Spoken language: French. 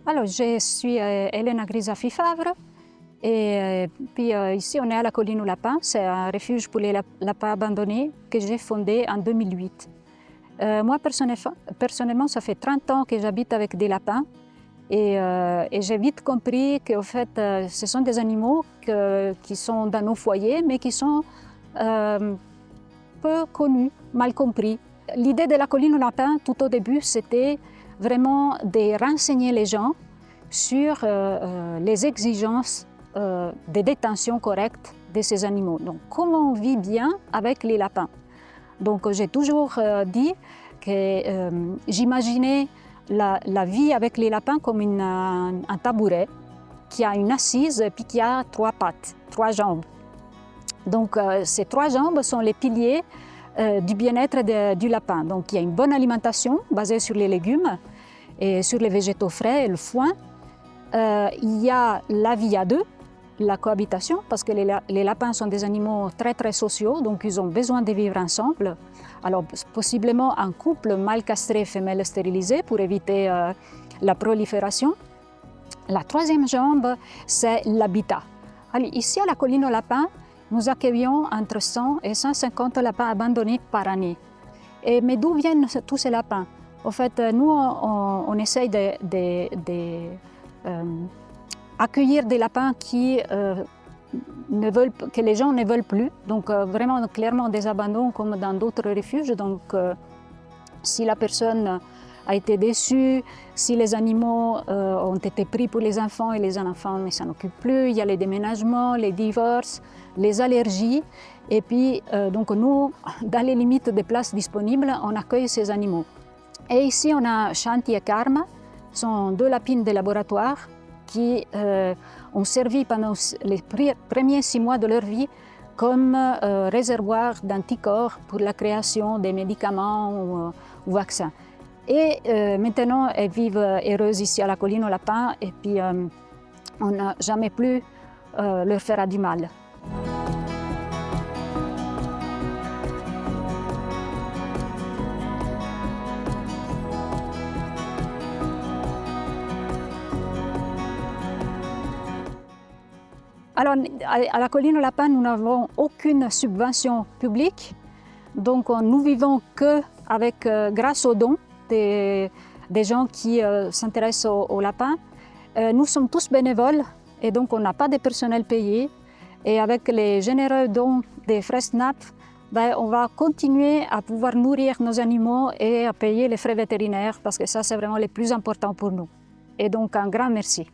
Alors, je suis Elena Grisa-Fifavre et puis ici on est à la Colline aux Lapins. C'est un refuge pour les lapins abandonnés que j'ai fondé en 2008. Moi personnellement, ça fait 30 ans que j'habite avec des lapins et j'ai vite compris qu'en fait ce sont des animaux qui sont dans nos foyers mais qui sont peu connus, mal compris. L'idée de la Colline aux Lapins tout au début c'était vraiment de renseigner les gens sur les exigences de détention correcte de ces animaux. Donc, comment on vit bien avec les lapins. Donc, j'ai toujours dit que j'imaginais la vie avec les lapins comme un tabouret qui a une assise et puis qui a 3 pattes, 3 jambes. Donc, ces 3 jambes sont les piliers du bien-être du lapin. Donc, il y a une bonne alimentation basée sur les légumes et sur les végétaux frais et le foin. Il y a la vie à deux, la cohabitation, parce que les lapins sont des animaux très très sociaux, donc ils ont besoin de vivre ensemble. Alors possiblement un couple mâle castré, femelle stérilisée pour éviter la prolifération. La 3e jambe, c'est l'habitat. Ici à la Colline aux Lapins, nous accueillons entre 100 et 150 lapins abandonnés par année. Mais d'où viennent tous ces lapins? En fait, nous, on essaye accueillir des lapins que les gens ne veulent plus. Donc, vraiment, clairement, des abandons comme dans d'autres refuges. Donc, si la personne a été déçue, si les animaux ont été pris pour les enfants et les enfants ne s'en occupent plus, il y a les déménagements, les divorces, les allergies. Et puis, donc nous, dans les limites des places disponibles, on accueille ces animaux. Et ici, on a Shanti et Karma, sont 2 lapines de laboratoire qui ont servi pendant les premiers 6 mois de leur vie comme réservoir d'anticorps pour la création des médicaments ou vaccins. Et maintenant, elles vivent heureuses ici à la Colline aux Lapins et puis on n'a jamais plus leur faire du mal. Alors, à la Colline aux Lapins, nous n'avons aucune subvention publique. Donc, nous vivons grâce aux dons des gens qui s'intéressent aux lapins. Nous sommes tous bénévoles et donc on n'a pas de personnel payé. Et avec les généreux dons des frères SNAP, on va continuer à pouvoir nourrir nos animaux et à payer les frais vétérinaires parce que ça, c'est vraiment le plus important pour nous. Et donc, un grand merci.